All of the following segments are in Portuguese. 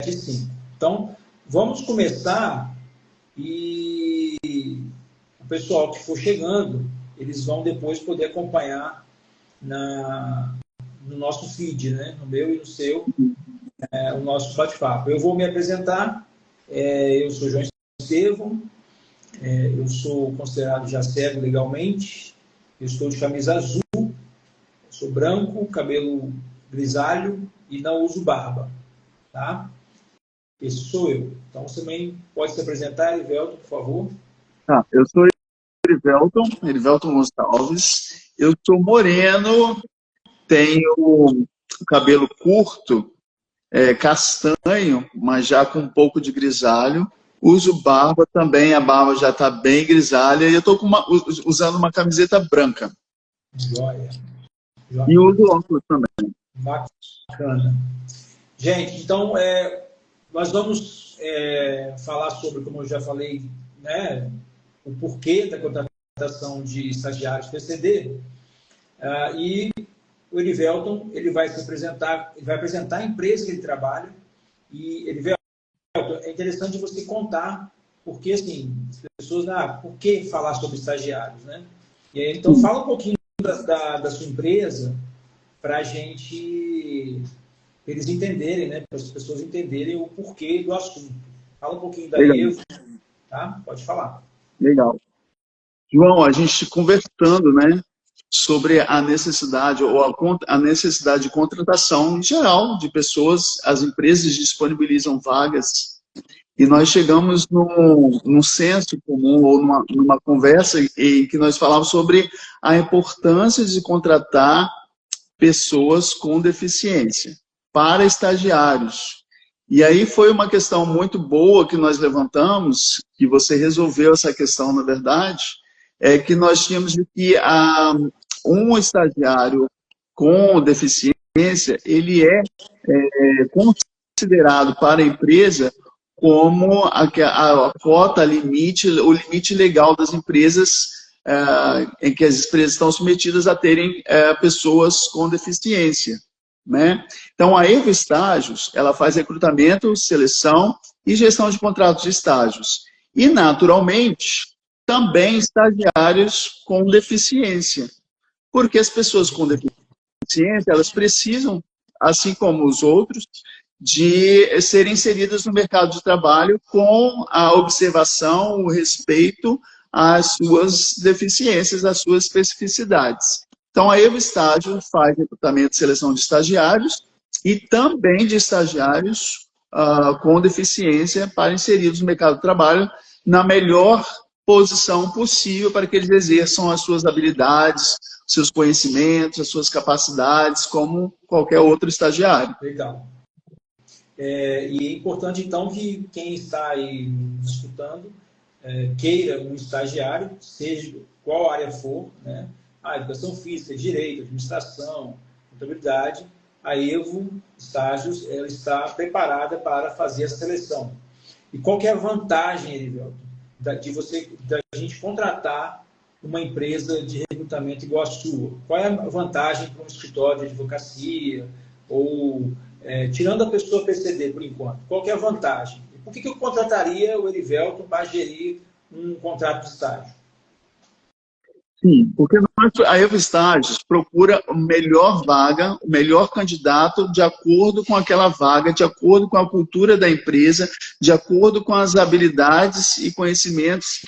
7h05. Então, vamos começar e o pessoal que for chegando, eles vão depois poder acompanhar no nosso feed, né? No meu e no seu, o nosso bate-papo. Eu vou me apresentar, eu sou João Estevão, eu sou considerado já cego legalmente, eu estou de camisa azul, sou branco, cabelo grisalho e não uso barba, tá? Esse sou eu. Então, você também pode se apresentar, Erivelton, por favor. Eu sou Erivelton Gonçalves. Eu sou moreno, tenho cabelo curto, castanho, mas já com um pouco de grisalho. Uso barba também, a barba já está bem grisalha. E eu estou usando uma camiseta branca. Joia. E uso óculos também. Bacana. Gente, então, nós vamos falar sobre, como eu já falei, né, o porquê da contratação de estagiários PCD. E o Erivelton, ele vai se apresentar, ele vai apresentar a empresa que ele trabalha. E, Erivelton, é interessante você contar, porque, assim, as pessoas, por que falar sobre estagiários, né? E aí, então, fala um pouquinho da sua empresa para a gente, eles entenderem, né? Para as pessoas entenderem o porquê do assunto. Fala um pouquinho da Evo, tá? Pode falar. Legal. João, a gente conversando, né, sobre a necessidade, ou a necessidade de contratação em geral de pessoas, as empresas disponibilizam vagas, e nós chegamos num senso comum, ou numa conversa em que nós falamos sobre a importância de contratar pessoas com deficiência para estagiários. E aí foi uma questão muito boa que nós levantamos, que você resolveu essa questão, na verdade, que nós tínhamos de que um estagiário com deficiência, ele é considerado para a empresa como a cota limite, o limite legal das empresas, em que as empresas estão submetidas a terem pessoas com deficiência, né? Então, a Evo Estágios, ela faz recrutamento, seleção e gestão de contratos de estágios. E, naturalmente, também estagiários com deficiência. Porque as pessoas com deficiência, elas precisam, assim como os outros, de serem inseridas no mercado de trabalho com a observação, o respeito às suas deficiências, às suas especificidades. Então, a Evo Estágio faz recrutamento e seleção de estagiários e também de estagiários com deficiência para inseridos no mercado de trabalho na melhor posição possível para que eles exerçam as suas habilidades, seus conhecimentos, as suas capacidades, como qualquer outro estagiário. Legal. E é importante, então, que quem está aí escutando queira um estagiário, seja qual área for, né? Educação física, direito, administração, contabilidade, a Evo Estágios, ela está preparada para fazer essa seleção. E qual que é a vantagem, Erivelton, da gente contratar uma empresa de recrutamento igual a sua? Qual é a vantagem para um escritório de advocacia ou tirando a pessoa PCD por enquanto? Qual que é a vantagem? E por que eu contrataria o Erivelton para gerir um contrato de estágio? Sim, porque a Evo Estágios procura a melhor vaga, o melhor candidato de acordo com aquela vaga, de acordo com a cultura da empresa, de acordo com as habilidades e conhecimentos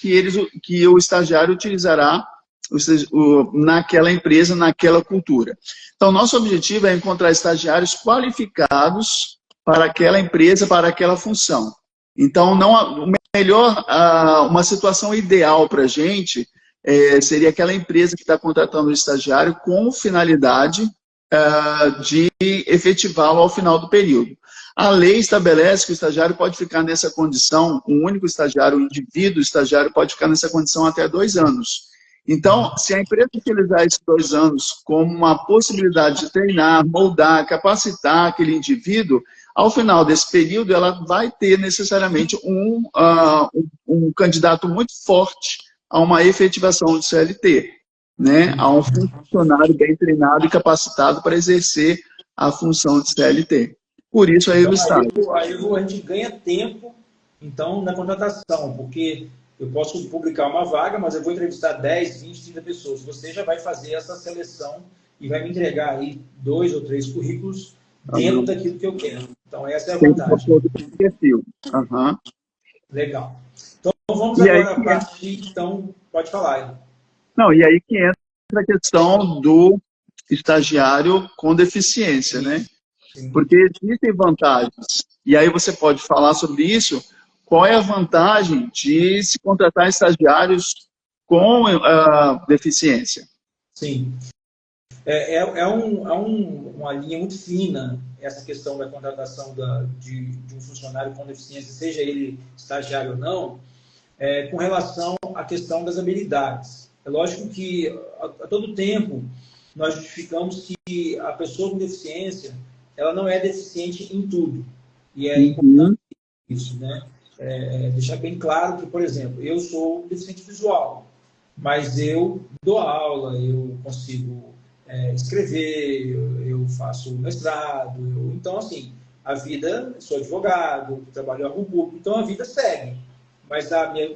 que o estagiário utilizará naquela empresa, naquela cultura. Então, nosso objetivo é encontrar estagiários qualificados para aquela empresa, para aquela função. Então, uma situação ideal para a gente seria aquela empresa que está contratando o estagiário com finalidade de efetivá-lo ao final do período. A lei estabelece que o estagiário pode ficar nessa condição, um único estagiário, um indivíduo estagiário pode ficar nessa condição até 2 anos. Então, se a empresa utilizar esses 2 anos como uma possibilidade de treinar, moldar, capacitar aquele indivíduo, ao final desse período ela vai ter necessariamente um candidato muito forte a uma efetivação de CLT, né? A um funcionário bem treinado e capacitado para exercer a função de CLT. Por isso aí o Então, estágio. a gente ganha tempo, então, na contratação, porque eu posso publicar uma vaga, mas eu vou entrevistar 10, 20, 30 pessoas. Você já vai fazer essa seleção e vai me entregar aí 2 ou 3 currículos dentro daquilo que eu quero. Então, essa é a Tem um vantagem. todo de perfil. Uhum. Legal. Então, vamos E aí, agora partir, então, pode falar aí. não, e aí que entra a questão do estagiário com deficiência, né? Sim. Porque existem vantagens. E aí você pode falar sobre isso. Qual é a vantagem de se contratar estagiários com deficiência? Sim. Uma linha muito fina essa questão da contratação de um funcionário com deficiência, seja ele estagiário ou não, com relação à questão das habilidades. É lógico que a todo tempo nós justificamos que a pessoa com deficiência ela não é deficiente em tudo. E é importante isso, né? Deixar bem claro que, por exemplo, eu sou deficiente visual, mas eu dou aula, eu consigo escrever, eu faço mestrado, então, assim, a vida, sou advogado, trabalho em órgão público, então a vida segue. Mas a minha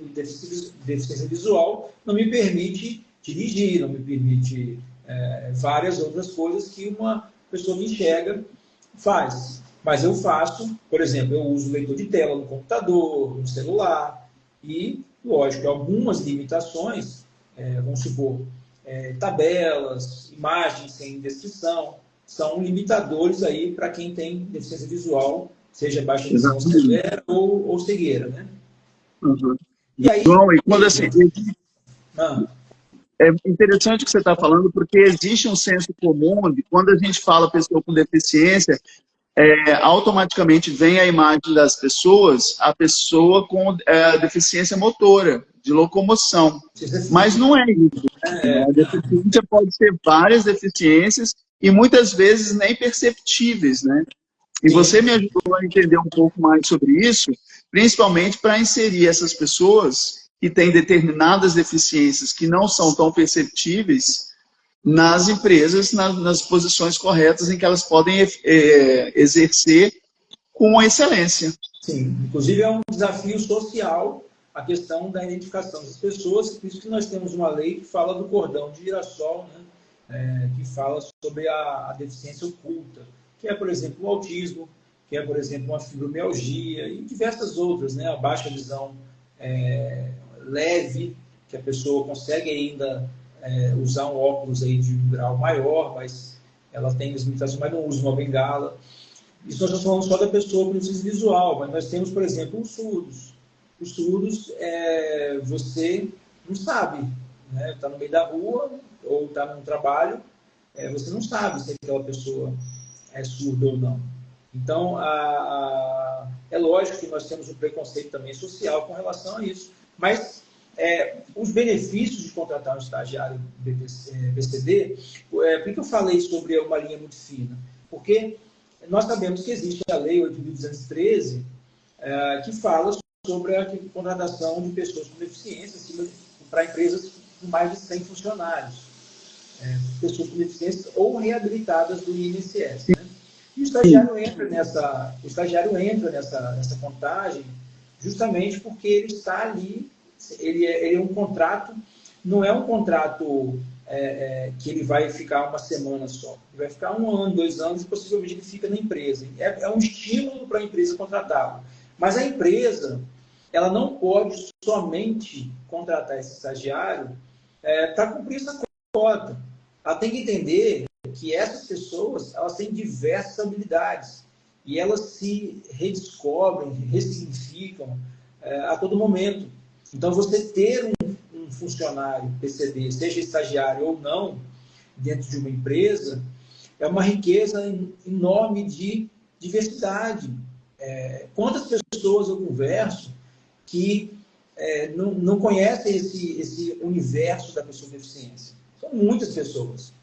deficiência visual não me permite dirigir, não me permite várias outras coisas que uma pessoa que enxerga faz. Mas eu faço, por exemplo, eu uso leitor de tela no computador, no celular, e, lógico, algumas limitações, vamos supor, tabelas, imagens sem descrição, são limitadores aí para quem tem deficiência visual, seja baixa visão severa ou cegueira, né? Uhum. E aí, João, e quando assim, ah, é interessante o que você está falando, porque existe um senso comum de quando a gente fala pessoa com deficiência, automaticamente vem a imagem das pessoas, a pessoa com deficiência motora, de locomoção. Mas não é isso. Né? A deficiência pode ser várias deficiências e muitas vezes nem perceptíveis, né? E você me ajudou a entender um pouco mais sobre isso, principalmente para inserir essas pessoas que têm determinadas deficiências que não são tão perceptíveis nas empresas, nas posições corretas em que elas podem exercer com excelência. Sim, inclusive é um desafio social a questão da identificação das pessoas, por isso que nós temos uma lei que fala do cordão de girassol, né? Que fala sobre a deficiência oculta, que é, por exemplo, o autismo, que é, por exemplo, uma fibromialgia e diversas outras, né? A baixa visão leve, que a pessoa consegue ainda usar um óculos aí de um grau maior, mas ela tem as limitações, mas não usa uma bengala. Isso nós estamos falando só da pessoa com deficiência visual, mas nós temos, por exemplo, os surdos. Os surdos, você não sabe, né? Está no meio da rua ou está num trabalho, você não sabe se aquela pessoa é surda ou não. Então, é lógico que nós temos um preconceito também social com relação a isso, mas os benefícios de contratar um estagiário BCD, por que eu falei sobre uma linha muito fina? Porque nós sabemos que existe a Lei 8.213, que fala sobre a contratação de pessoas com deficiência para empresas com mais de 100 funcionários, pessoas com deficiência ou reabilitadas do INSS. Né? E o estagiário entra nessa contagem justamente porque ele está ali, ele é um contrato, não é um contrato que ele vai ficar uma semana só. Ele vai ficar 1 ano, 2 anos e possivelmente ele fica na empresa. É um estímulo para a empresa contratá-lo. Mas a empresa, ela não pode somente contratar esse estagiário para cumprir essa cota. Ela tem que entender que essas pessoas, elas têm diversas habilidades e elas se redescobrem, ressignificam a todo momento. Então, você ter um funcionário PCD, seja estagiário ou não, dentro de uma empresa, é uma riqueza enorme de diversidade. Quantas pessoas eu converso que não conhecem esse universo da pessoa com deficiência? São muitas pessoas.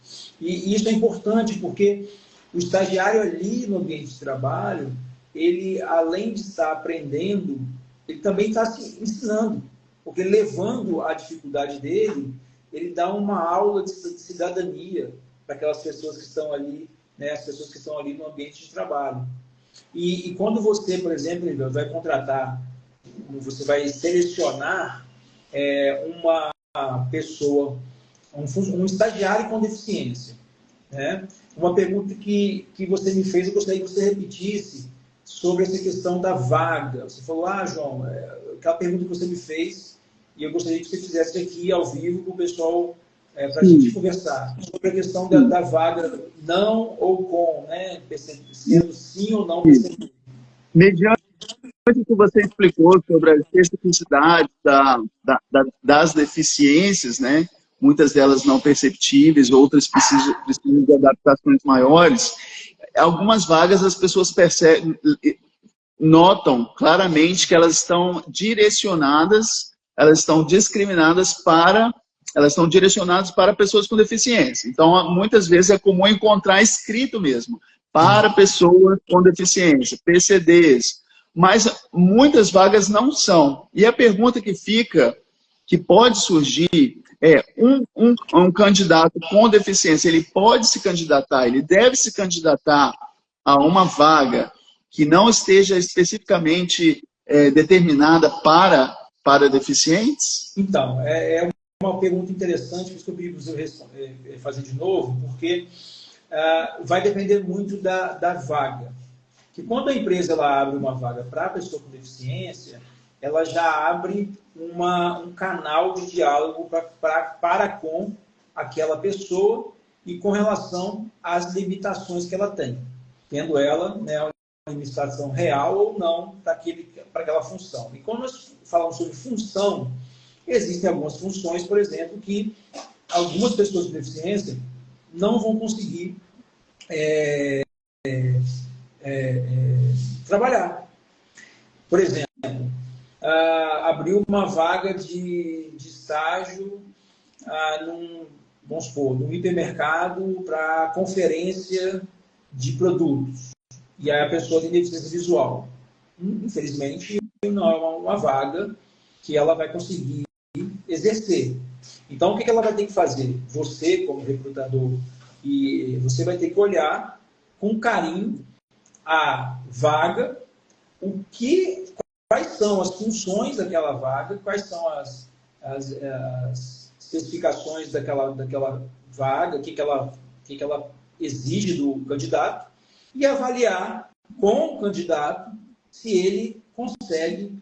E isso é importante porque o estagiário ali no ambiente de trabalho, ele, além de estar aprendendo, ele também está se ensinando. Porque levando a dificuldade dele, ele dá uma aula de cidadania para aquelas pessoas que estão ali, né, as pessoas que estão ali no ambiente de trabalho. E quando você, por exemplo, vai contratar, você vai selecionar uma pessoa, um estagiário com deficiência, né? Uma pergunta que você me fez, eu gostaria que você repetisse sobre essa questão da vaga. Você falou, João, aquela pergunta que você me fez, e eu gostaria que você fizesse aqui ao vivo com o pessoal, para a gente conversar sobre a questão da vaga não ou com, né? Sendo sim ou não PCD. Mediante o que você explicou sobre a especificidade das deficiências, né? Muitas delas não perceptíveis, outras precisam de adaptações maiores. Algumas vagas as pessoas notam claramente que elas estão direcionadas, elas estão discriminadas elas estão direcionadas para pessoas com deficiência. Então, muitas vezes é comum encontrar escrito mesmo, para pessoas com deficiência, PCDs, mas muitas vagas não são. E a pergunta que pode surgir um candidato com deficiência, ele pode se candidatar, ele deve se candidatar a uma vaga que não esteja especificamente determinada para deficientes? Então, é uma pergunta interessante, por isso que eu pedi para você fazer de novo, porque vai depender muito da vaga. Que quando a empresa ela abre uma vaga para a pessoa com deficiência, ela já abre um canal de diálogo para com aquela pessoa e com relação às limitações que ela tem, tendo ela, né, uma limitação real ou não para aquela função. E quando nós falamos sobre função, existem algumas funções, por exemplo, que algumas pessoas com deficiência não vão conseguir trabalhar. Por exemplo, abriu uma vaga de estágio vamos supor, num hipermercado para conferência de produtos. E aí a pessoa tem deficiência visual. Infelizmente, não é uma vaga que ela vai conseguir exercer. Então, o que ela vai ter que fazer? Você, como recrutador, e você vai ter que olhar com carinho a vaga, quais são as funções daquela vaga, quais são as especificações daquela vaga, o que ela exige do candidato, e avaliar com o candidato se ele consegue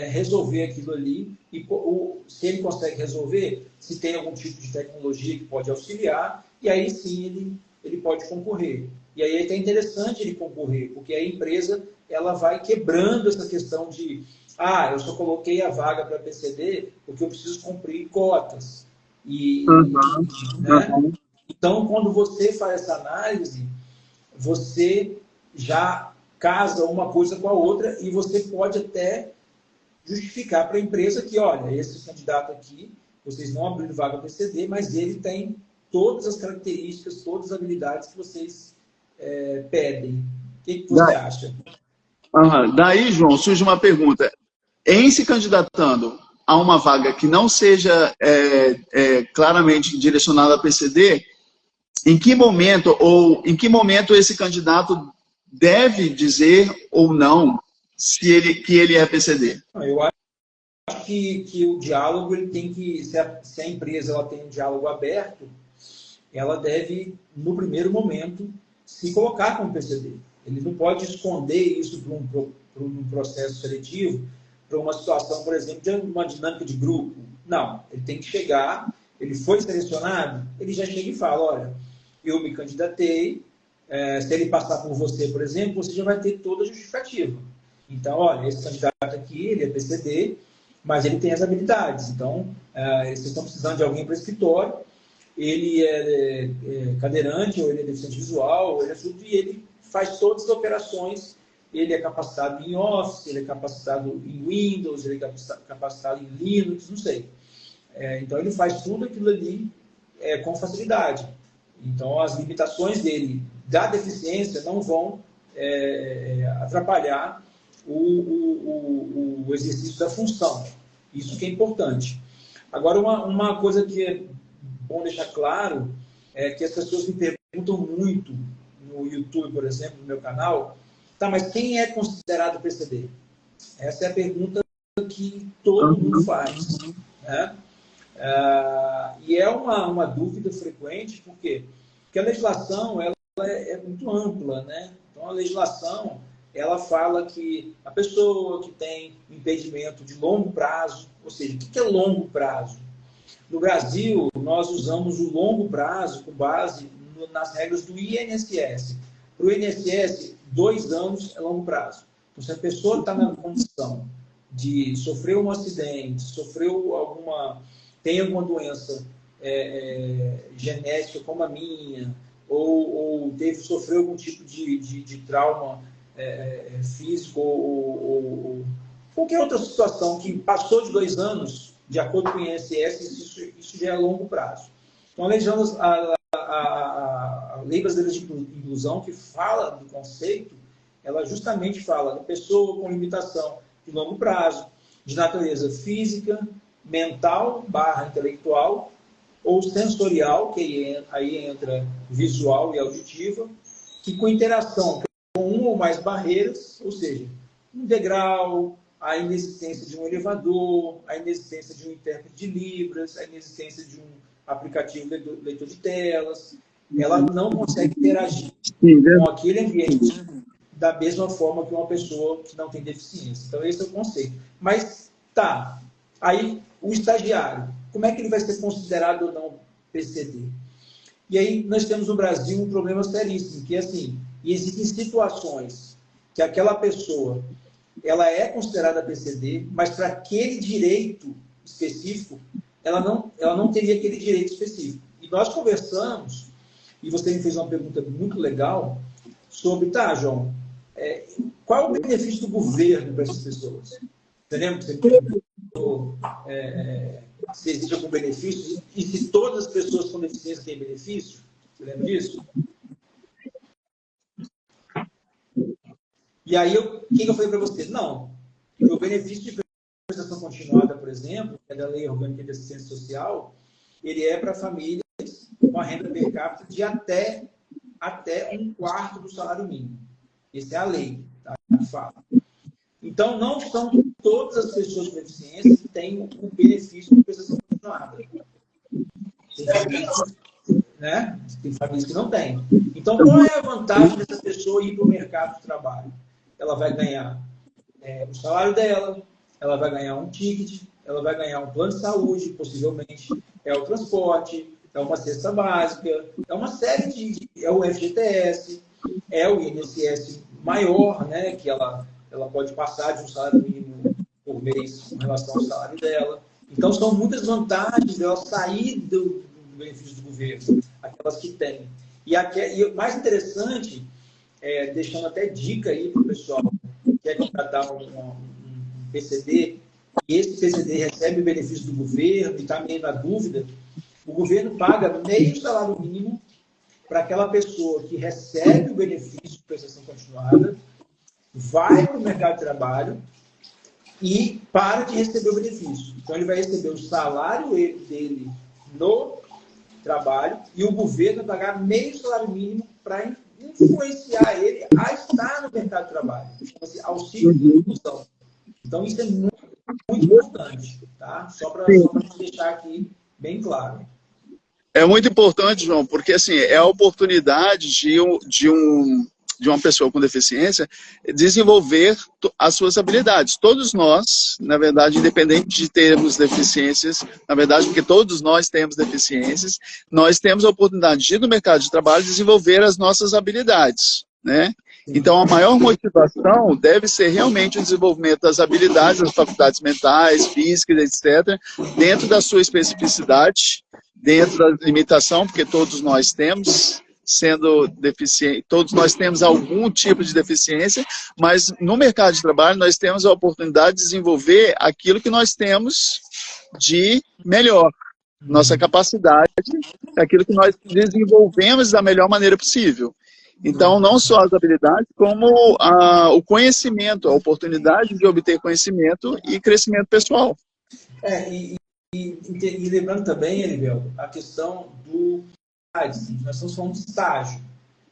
resolver aquilo ali, e se ele consegue resolver, se tem algum tipo de tecnologia que pode auxiliar, e aí sim ele pode concorrer. E aí é até interessante ele concorrer, porque a empresa ela vai quebrando essa questão de eu só coloquei a vaga para PCD porque eu preciso cumprir cotas. Né? Então, quando você faz essa análise, você já casa uma coisa com a outra e você pode até justificar para a empresa que, olha, esse candidato aqui, vocês não abriram vaga PCD, mas ele tem todas as características, todas as habilidades que vocês pedem. O que você acha? Daí, João, surge uma pergunta. Em se candidatando a uma vaga que não seja claramente direcionada a PCD, em que momento esse candidato deve dizer ou não que ele é PCD? Eu acho que o diálogo ele tem que, se a empresa ela tem um diálogo aberto, ela deve, no primeiro momento, se colocar como PCD. Ele não pode esconder isso para um processo seletivo, para uma situação, por exemplo, de uma dinâmica de grupo. Não, ele tem que chegar, ele foi selecionado, ele já chega e fala, olha, eu me candidatei, se ele passar por você, por exemplo, você já vai ter toda a justificativa. Então, olha, esse candidato aqui, ele é PCD, mas ele tem as habilidades. Então, vocês estão precisando de alguém para o escritório, ele é cadeirante, ou ele é deficiente visual, ou ele é surdo, e ele faz todas as operações. Ele é capacitado em Office, ele é capacitado em Windows, ele é capacitado em Linux, não sei. Então, ele faz tudo aquilo ali com facilidade. Então, as limitações dele, da deficiência, não vão atrapalhar o exercício da função. Isso que é importante. Agora, uma coisa que é bom deixar claro é que as pessoas me perguntam muito no YouTube, por exemplo, no meu canal, Tá, mas quem é considerado PCD? Essa é a pergunta que todo mundo faz, né? E é uma dúvida frequente, por quê? Porque a legislação ela é muito ampla, né? Então, a legislação ela fala que a pessoa que tem impedimento de longo prazo, ou seja, o que é longo prazo? No Brasil, nós usamos o longo prazo com base nas regras do INSS. Para o INSS, 2 anos é longo prazo. Então, se a pessoa está na condição de sofrer um acidente, tem alguma doença genética como a minha, ou sofreu algum tipo de trauma físico, ou qualquer outra situação que passou de 2 anos, de acordo com o INSS, isso já é longo prazo. Então, a Lei Brasileira de Inclusão, que fala do conceito, ela justamente fala da pessoa com limitação de longo prazo, de natureza física, mental, intelectual, ou sensorial, que aí entra visual e auditiva, que com interação com uma ou mais barreiras, ou seja, um degrau, a inexistência de um elevador, a inexistência de um intérprete de Libras, a inexistência de um aplicativo leitor de telas, ela não consegue interagir com aquele ambiente da mesma forma que uma pessoa que não tem deficiência. Então, esse é o conceito. Mas, tá, aí o estagiário, como é que ele vai ser considerado ou não PCD? E aí nós temos no Brasil um problema seríssimo, que é assim, existem situações que aquela pessoa ela é considerada PCD, mas para aquele direito específico, ela não teria aquele direito específico. E nós conversamos, e você me fez uma pergunta muito legal, sobre, tá, João, qual é o benefício do governo para essas pessoas? Você lembra que você perguntou se existe algum benefício? E se todas as pessoas com deficiência têm benefício? Você lembra disso? E aí, o que eu falei para você? Não, o benefício de prestação continuada, por exemplo, que é da Lei Orgânica de Assistência Social, ele é para famílias com a renda per capita de até 1/4 do salário mínimo. Essa é a lei, tá? Que fala. Então, não são todas as pessoas com deficiência que têm o benefício de prestação continuada. Tem famílias, né? Tem famílias que não têm. Então, qual é a vantagem dessa pessoa ir para o mercado de trabalho? Ela vai ganhar o salário dela, ela vai ganhar um ticket, ela vai ganhar um plano de saúde, possivelmente o transporte, uma cesta básica, uma série de... o FGTS, o INSS maior, né, que ela pode passar de um salário mínimo por mês com relação ao salário dela. Então, são muitas vantagens dela sair do benefício do governo, aquelas que têm. E o mais interessante, deixando até dica aí para o pessoal que quer contratar um PCD, e esse PCD recebe o benefício do governo e está meio na dúvida, o governo paga meio salário mínimo para aquela pessoa que recebe o benefício de prestação continuada, vai para o mercado de trabalho e para de receber o benefício. Então, ele vai receber o salário dele no trabalho e o governo vai pagar meio salário mínimo para influenciar ele a estar no mercado de trabalho. Chama-se auxílio de inclusão. Então, isso é muito, muito importante, tá? Só para deixar aqui bem claro. É muito importante, João, porque assim, é a oportunidade de uma pessoa com deficiência desenvolver as suas habilidades. Todos nós, na verdade, independente de termos deficiências, na verdade, porque todos nós temos deficiências, nós temos a oportunidade de ir no mercado de trabalho desenvolver as nossas habilidades, né? Então, a maior motivação deve ser realmente o desenvolvimento das habilidades, das faculdades mentais, físicas, etc., dentro da sua especificidade, dentro da limitação, porque todos nós temos, sendo deficiente, todos nós temos algum tipo de deficiência, mas no mercado de trabalho nós temos a oportunidade de desenvolver aquilo que nós temos de melhor, nossa capacidade, aquilo que nós desenvolvemos da melhor maneira possível. Então, não só as habilidades, como o conhecimento, a oportunidade de obter conhecimento e crescimento pessoal. E lembrando também, Elivelto, a questão do... Nós estamos falando de estágio.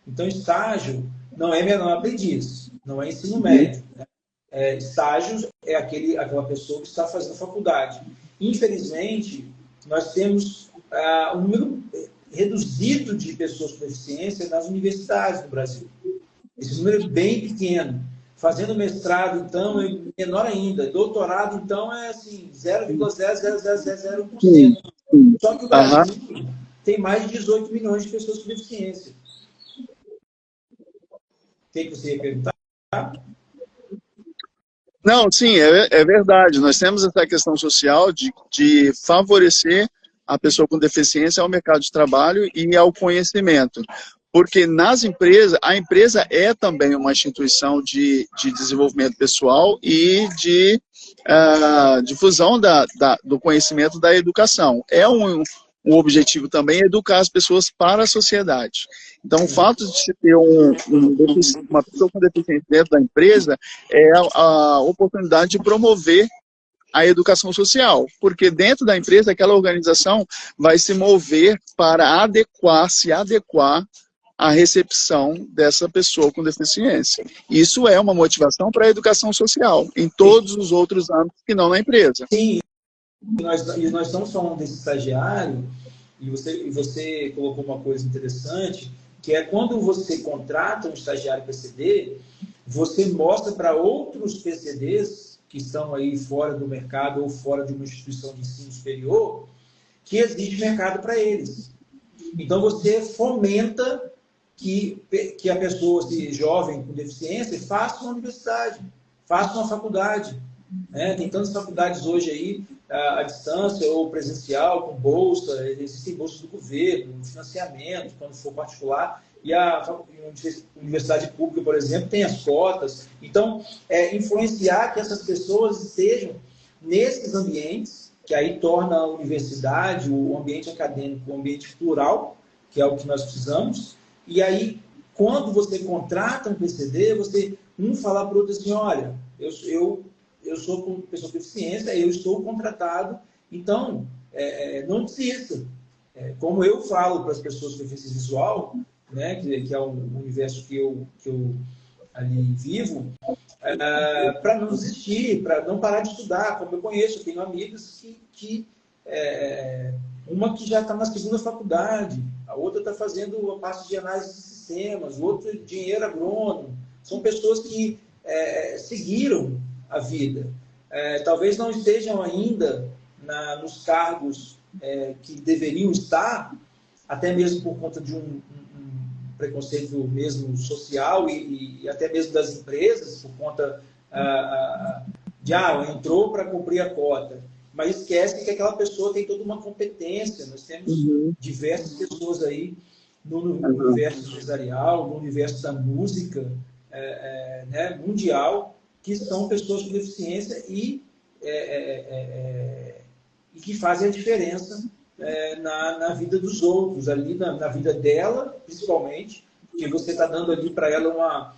Então, estágio não é menor aprendiz. não é ensino médio. Né? Estágios é aquela pessoa que está fazendo faculdade. Infelizmente, nós temos um número reduzido de pessoas com deficiência nas universidades do Brasil. Esse número é bem pequeno. Fazendo mestrado, então, é menor ainda. Doutorado, então, é assim, 0,000001%. Só que o Brasil tem mais de 18 milhões de pessoas com deficiência. O que você ia perguntar? Não, sim, é verdade. Nós temos essa questão social de favorecer a pessoa com deficiência ao mercado de trabalho e ao conhecimento. Porque nas empresas, a empresa é também uma instituição de desenvolvimento pessoal e de difusão do conhecimento da educação. É um objetivo também educar as pessoas para a sociedade. Então, o fato de se ter uma pessoa com deficiência dentro da empresa é a oportunidade de promover a educação social, porque dentro da empresa, aquela organização vai se mover para se adequar à recepção dessa pessoa com deficiência. Isso é uma motivação para a educação social, em todos os outros âmbitos que não na empresa. Sim, e nós estamos falando desse estagiário, e você colocou uma coisa interessante, que é quando você contrata um estagiário PCD, você mostra para outros PCDs que estão aí fora do mercado ou fora de uma instituição de ensino superior, que existe mercado para eles. Então, você fomenta que a pessoa, jovem com deficiência, faça uma universidade, faça uma faculdade. Tem tantas faculdades hoje aí, à distância ou presencial, com bolsa, existem bolsas do governo, financiamento, quando for particular, e a universidade pública, por exemplo, tem as cotas. Então, influenciar que essas pessoas estejam nesses ambientes, que aí torna a universidade, o ambiente acadêmico, um ambiente plural, que é o que nós precisamos. E aí, quando você contrata um PCD, você falar para o outro assim, olha, eu sou pessoa com deficiência, eu estou contratado, então, não desista. Como eu falo para as pessoas com deficiência visual, né, que é o universo que eu ali vivo, para não desistir, para não parar de estudar, como eu conheço, eu tenho amigas uma que já está na segunda faculdade, a outra está fazendo a parte de análise de sistemas, o outro engenheiro agrônomo. São pessoas que seguiram a vida. Talvez não estejam ainda nos cargos que deveriam estar, até mesmo por conta de um preconceito mesmo social e até mesmo das empresas, por conta de entrou para cumprir a cota. Mas esquece que aquela pessoa tem toda uma competência. Nós temos diversas pessoas aí no universo empresarial, no universo da música mundial, que são pessoas com deficiência e que fazem a diferença na vida dos outros, ali na vida dela, principalmente, porque você está dando ali para ela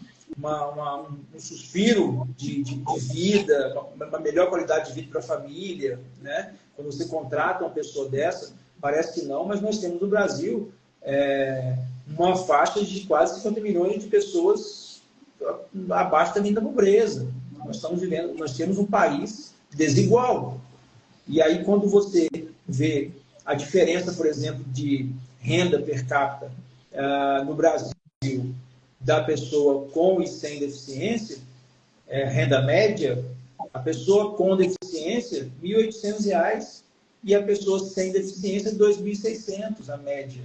um suspiro de vida, uma melhor qualidade de vida para a família, né? Quando você contrata uma pessoa dessa, parece que não, mas nós temos no Brasil uma faixa de quase 50 milhões de pessoas abaixo da linha da pobreza. Nós temos um país desigual. E aí, quando você vê a diferença, por exemplo, de renda per capita no Brasil, da pessoa com e sem deficiência, renda média, a pessoa com deficiência, R$ 1.800, e a pessoa sem deficiência, R$ 2.600, a média.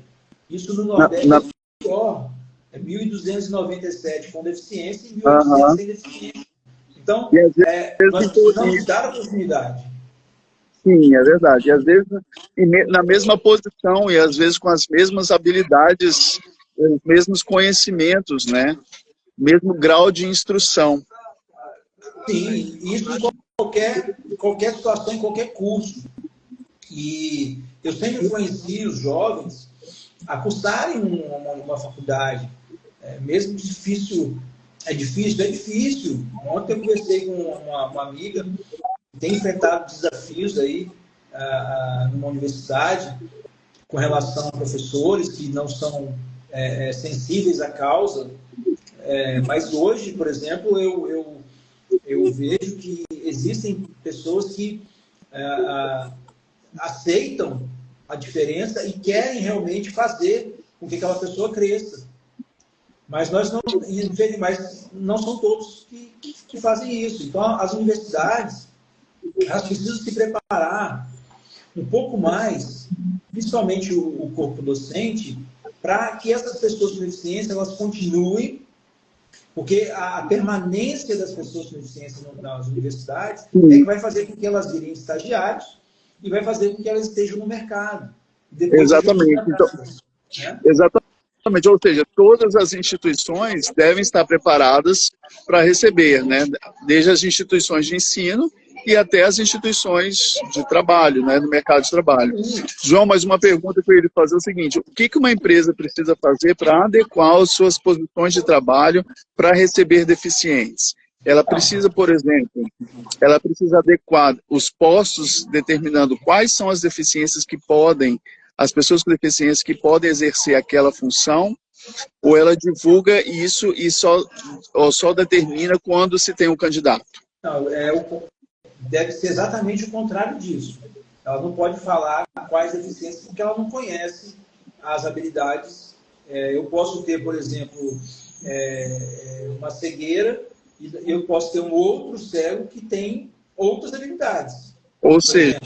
Isso no Nordeste é pior. É 1.297 com deficiência e 1.800 sem deficiência. Então, nós precisamos dar a oportunidade. Sim, é verdade. E às vezes na mesma posição e às vezes com as mesmas habilidades, os mesmos conhecimentos, né? Mesmo grau de instrução. Sim, isso em qualquer situação, em qualquer curso. E eu sempre influencio os jovens a cursarem uma faculdade. Mesmo difícil, é difícil. Ontem eu conversei com uma amiga que tem enfrentado desafios aí numa universidade com relação a professores que não são sensíveis à causa, Mas hoje, por exemplo, eu vejo que existem pessoas que aceitam a diferença e querem realmente fazer com que aquela pessoa cresça. Mas não são todos que fazem isso. Então, as universidades, elas precisam se preparar um pouco mais, principalmente o corpo docente, para que essas pessoas com deficiência elas continuem, porque a permanência das pessoas com deficiência nas universidades é que vai fazer com que elas virem estagiários e vai fazer com que elas estejam no mercado. Exatamente. Então, né? Exatamente. Ou seja, todas as instituições devem estar preparadas para receber, né? Desde as instituições de ensino e até as instituições de trabalho, né, no mercado de trabalho. João, mais uma pergunta que eu ia fazer é o seguinte: o que uma empresa precisa fazer para adequar as suas posições de trabalho para receber deficientes? Ela precisa, por exemplo, ela precisa adequar os postos determinando quais são as deficiências que podem, as pessoas com deficiência que podem exercer aquela função, ou ela divulga isso e só determina quando se tem um candidato? Não, deve ser exatamente o contrário disso. Ela não pode falar quais deficiências porque ela não conhece as habilidades. Eu posso ter, por exemplo, uma cegueira e eu posso ter um outro cego que tem outras habilidades. Ou seja,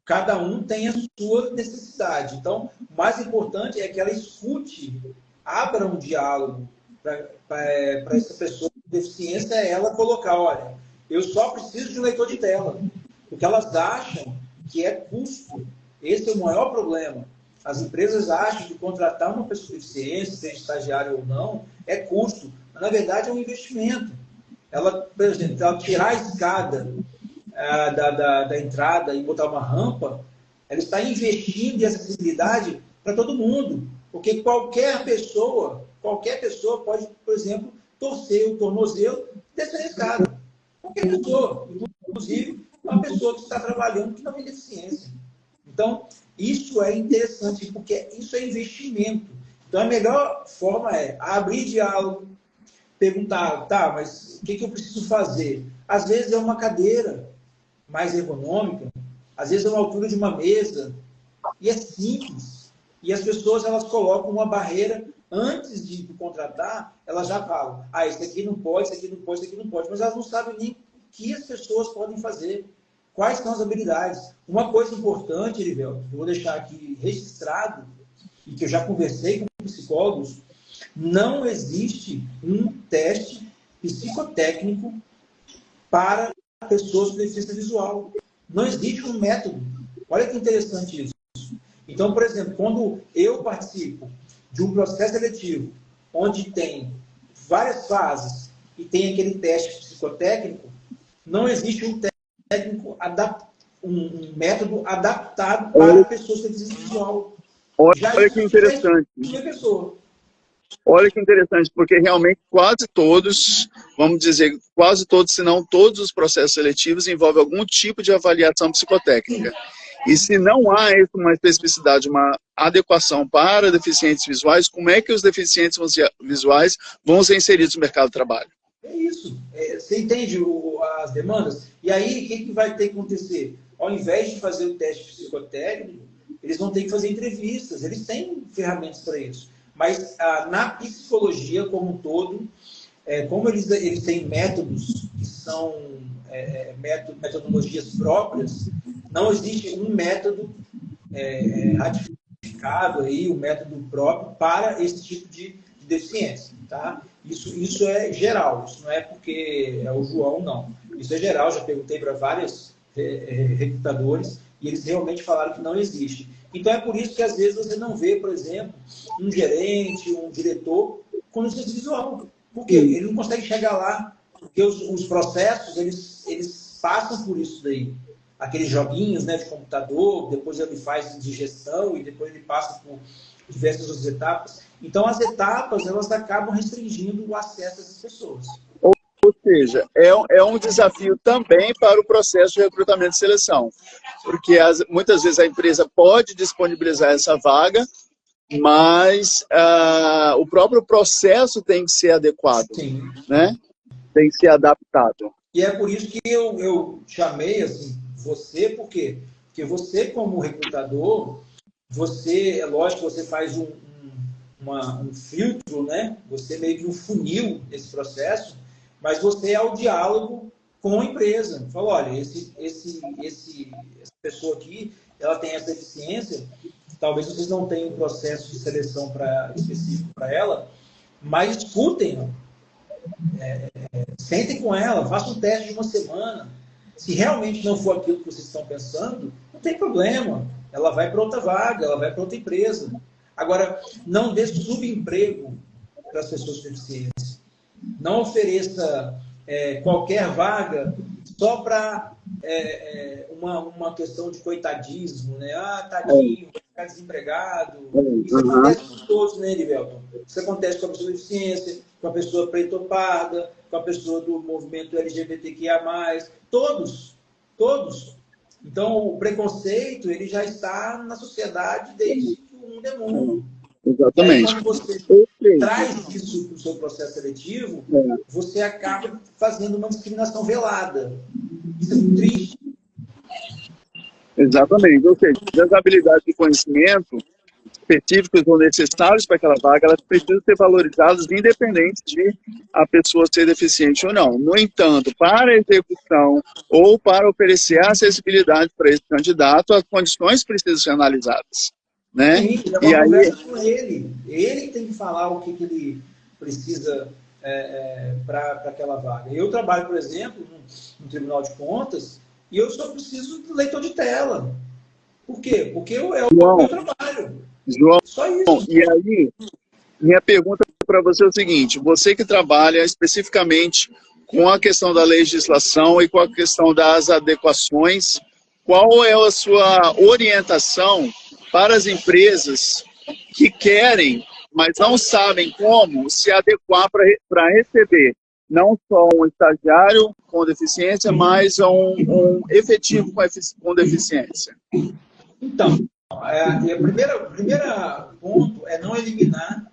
cada um tem a sua necessidade. Então, o mais importante é que ela escute, abra um diálogo para essa pessoa com deficiência, ela colocar, olha, eu só preciso de um leitor de tela. Porque elas acham que é custo. Esse é o maior problema. As empresas acham que contratar uma pessoa com deficiência, seja estagiário ou não, é custo. Mas, na verdade, é um investimento. Ela, por exemplo, ela tirar a escada da entrada e botar uma rampa, ela está investindo em acessibilidade para todo mundo. Porque qualquer pessoa pode, por exemplo, torcer o tornozelo e descer a escada. Qualquer pessoa, inclusive uma pessoa que está trabalhando que não tem deficiência. Então, isso é interessante, porque isso é investimento. Então, a melhor forma é abrir diálogo, perguntar, tá, mas o que eu preciso fazer? Às vezes é uma cadeira mais ergonômica, às vezes é uma altura de uma mesa, e é simples. E as pessoas, elas colocam uma barreira antes de contratar, elas já falam, isso aqui não pode, isso aqui não pode, isso aqui não pode. Mas elas não sabem nem o que as pessoas podem fazer, quais são as habilidades. Uma coisa importante, Erivelto, que eu vou deixar aqui registrado, e que eu já conversei com psicólogos, não existe um teste psicotécnico para pessoas com deficiência visual. Não existe um método. Olha que interessante isso. Então, por exemplo, quando eu participo de um processo seletivo onde tem várias fases e tem aquele teste psicotécnico, não existe um método adaptado para pessoas com deficiência visual. Olha que interessante. Olha que interessante, porque realmente quase todos, vamos dizer, quase todos, se não todos os processos seletivos envolvem algum tipo de avaliação psicotécnica. E se não há uma especificidade, uma adequação para deficientes visuais, como é que os deficientes visuais vão ser inseridos no mercado de trabalho? É isso. Você entende as demandas? E aí, o que vai ter que acontecer? Ao invés de fazer o teste psicotécnico, eles vão ter que fazer entrevistas. Eles têm ferramentas para isso. Mas na psicologia como um todo, como eles têm métodos que são metodologias próprias, não existe um método ratificado, um método próprio para esse tipo de deficiência. Tá? Isso é geral, isso não é porque é o João, não. Isso é geral, já perguntei para vários recrutadores e eles realmente falaram que não existe. Então, é por isso que, às vezes, você não vê, por exemplo, um gerente, um diretor com deficiência visual. Por quê? Ele não consegue chegar lá, porque os processos, eles passam por isso daí. Aqueles joguinhos, né, de computador, depois ele faz de gestão e depois ele passa por diversas outras etapas. Então, as etapas, elas acabam restringindo o acesso dessas pessoas. Ou seja, é um desafio também para o processo de recrutamento e seleção, porque muitas vezes a empresa pode disponibilizar essa vaga, mas o próprio processo tem que ser adequado, Sim. né? Tem que ser adaptado. E é por isso que eu chamei assim, você, por quê? Porque você, como recrutador, você, é lógico, você faz um filtro, né? Você meio que um funil esse processo, mas você é o diálogo com a empresa. Fala, olha, essa pessoa aqui, ela tem essa deficiência, talvez vocês não tenham um processo de seleção específico para ela, mas escutem-na. Sentem com ela, façam um teste de uma semana. Se realmente não for aquilo que vocês estão pensando, não tem problema. Ela vai para outra vaga, ela vai para outra empresa. Agora, não dê subemprego para as pessoas com deficiência. Não ofereça qualquer vaga só para uma questão de coitadismo, né? Ah, tadinho, vai ficar desempregado. Isso acontece com todos, né, Erivelton? Isso acontece com a pessoa com deficiência, com a pessoa preta ou parda, com a pessoa do movimento LGBTQIA+, todos. Então, o preconceito, ele já está na sociedade desde que o mundo é mundo. Exatamente. E aí, quando você traz isso para o seu processo seletivo, você acaba fazendo uma discriminação velada. Isso é muito triste. Exatamente. Ou seja, as habilidades de conhecimento específicos ou necessários para aquela vaga, elas precisam ser valorizadas independente de a pessoa ser deficiente ou não. No entanto, para a execução ou para oferecer acessibilidade para esse candidato, as condições precisam ser analisadas. Né? Sim, é uma conversa com ele. Ele tem que falar o que ele precisa para aquela vaga. Eu trabalho, por exemplo, no Tribunal de Contas e eu só preciso do leitor de tela. Por quê? Porque é o meu trabalho. João, só isso. E aí, minha pergunta para você é o seguinte, você que trabalha especificamente com a questão da legislação e com a questão das adequações, qual é a sua orientação para as empresas que querem, mas não sabem como se adequar para receber não só um estagiário com deficiência, mas um efetivo com deficiência? Então, o primeiro ponto é não eliminar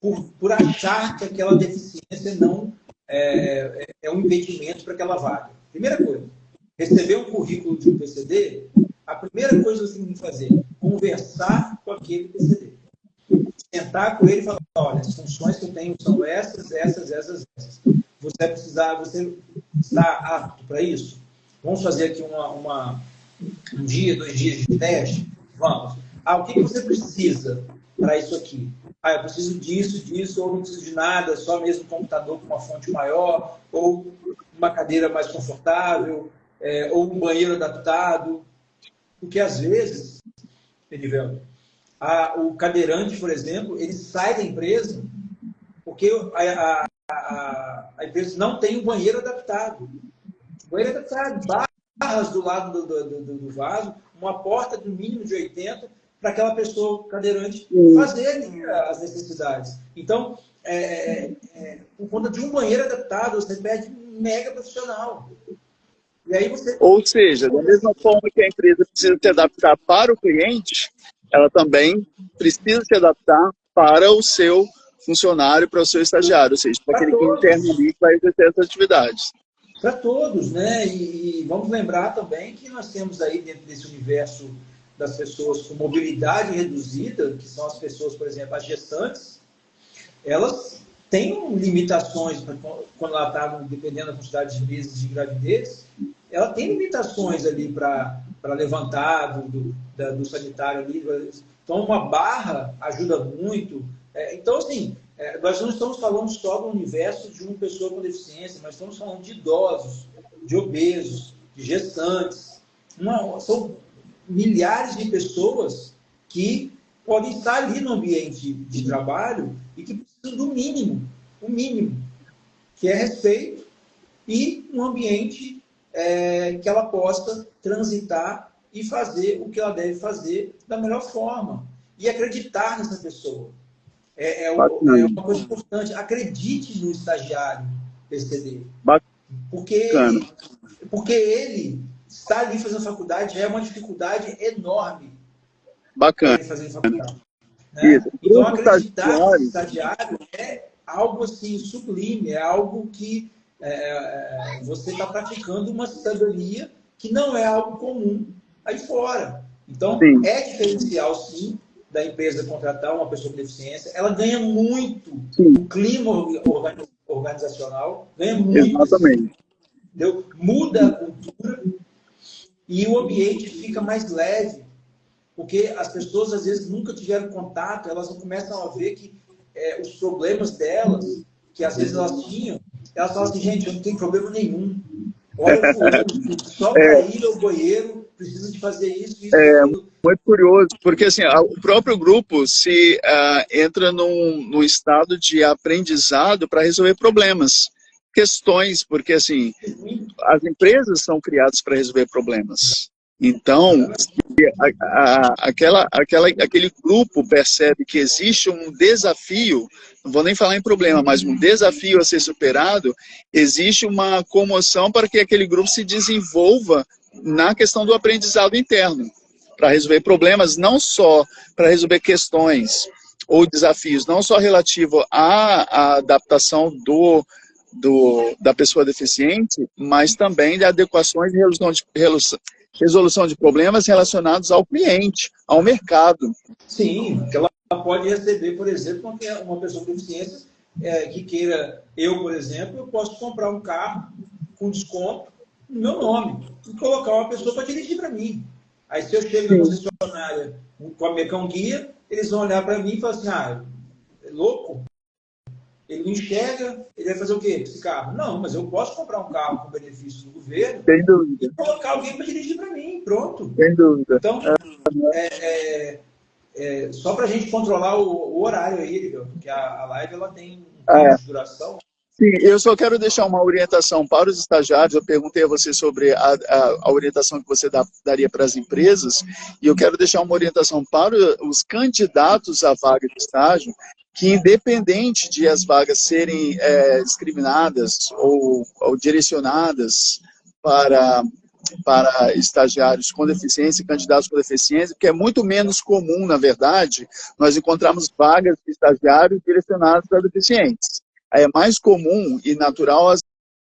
por achar que aquela deficiência não é um impedimento para aquela vaga. Primeira coisa, receber um currículo de um PCD, a primeira coisa que você tem que fazer é conversar com aquele PCD. Sentar com ele e falar, olha, as funções que eu tenho são essas. Você vai precisar, você está apto para isso? Vamos fazer aqui um dia, 2 dias de teste? Vamos. O que você precisa para isso aqui? Eu preciso disso, ou não preciso de nada, só mesmo um computador com uma fonte maior, ou uma cadeira mais confortável, ou um banheiro adaptado. Porque, às vezes, Edivelton, o cadeirante, por exemplo, ele sai da empresa porque a empresa não tem um banheiro adaptado. Banheiro adaptado, barras do lado do vaso, uma porta do mínimo de 80 para aquela pessoa cadeirante fazer as necessidades. Então, por conta de um banheiro adaptado, você perde um mega profissional. E aí Ou seja, da mesma forma que a empresa precisa se adaptar para o cliente, ela também precisa se adaptar para o seu funcionário, para o seu estagiário, ou seja, para aquele que interno ali que vai exercer essas atividades. Para todos, né? E vamos lembrar também que nós temos aí dentro desse universo das pessoas com mobilidade reduzida, que são as pessoas, por exemplo, as gestantes, elas têm limitações, quando ela está, dependendo da quantidade de meses de gravidez, ela tem limitações ali para levantar do sanitário ali. Então, uma barra ajuda muito. Então, assim, nós não estamos falando só do universo de uma pessoa com deficiência, mas estamos falando de idosos, de obesos, de gestantes. São milhares de pessoas que podem estar ali no ambiente de trabalho e que precisam do mínimo, o mínimo, que é respeito e um ambiente que ela possa transitar e fazer o que ela deve fazer da melhor forma. E acreditar nessa pessoa. É uma coisa importante. Acredite no estagiário PCD. Porque ele está ali fazendo faculdade, já é uma dificuldade enorme. Bacana. Ele fazer faculdade. né? Isso. Então, acreditar no estagiário é algo assim sublime, é algo que você está praticando uma cidadania que não é algo comum aí fora. Então, Sim. é diferencial, sim, da empresa contratar uma pessoa com deficiência. Ela ganha muito no clima organizacional, ganha muito. Exatamente. Entendeu? Muda a cultura e o ambiente fica mais leve, porque as pessoas, às vezes, nunca tiveram contato, elas não começam a ver que os problemas delas, que às vezes elas tinham, elas falam assim, gente, eu não tenho problema nenhum. Olha o fulano, só para ir ao banheiro, precisa de fazer isso, isso, aquilo. Muito curioso, porque assim, o próprio grupo se entra num estado de aprendizado para resolver problemas, questões, porque assim, as empresas são criadas para resolver problemas. Então, aquele grupo percebe que existe um desafio, não vou nem falar em problema, mas um desafio a ser superado, existe uma comoção para que aquele grupo se desenvolva na questão do aprendizado interno, para resolver problemas, não só para resolver questões ou desafios, não só relativo à adaptação da pessoa deficiente, mas também de adequações e resolução de problemas relacionados ao cliente, ao mercado. Sim, que ela pode receber, por exemplo, uma pessoa com deficiência que queira, por exemplo, eu posso comprar um carro com desconto no meu nome e colocar uma pessoa para dirigir para mim. Aí, se eu chego na concessionária com a Mecão Guia, eles vão olhar para mim e falar assim, é louco? Ele não enxerga, ele vai fazer o quê com esse carro? Não, mas eu posso comprar um carro com benefício do governo e colocar alguém para dirigir para mim, pronto. Sem dúvida. Então, só para a gente controlar o horário aí, porque a live ela tem um tempo de duração. Sim, eu só quero deixar uma orientação para os estagiários. Eu perguntei a você sobre a orientação que você daria para as empresas, e eu quero deixar uma orientação para os candidatos à vaga de estágio, que independente de as vagas serem discriminadas ou direcionadas para estagiários com deficiência e candidatos com deficiência, porque é muito menos comum, na verdade, nós encontrarmos vagas de estagiários direcionadas a deficientes. É mais comum e natural as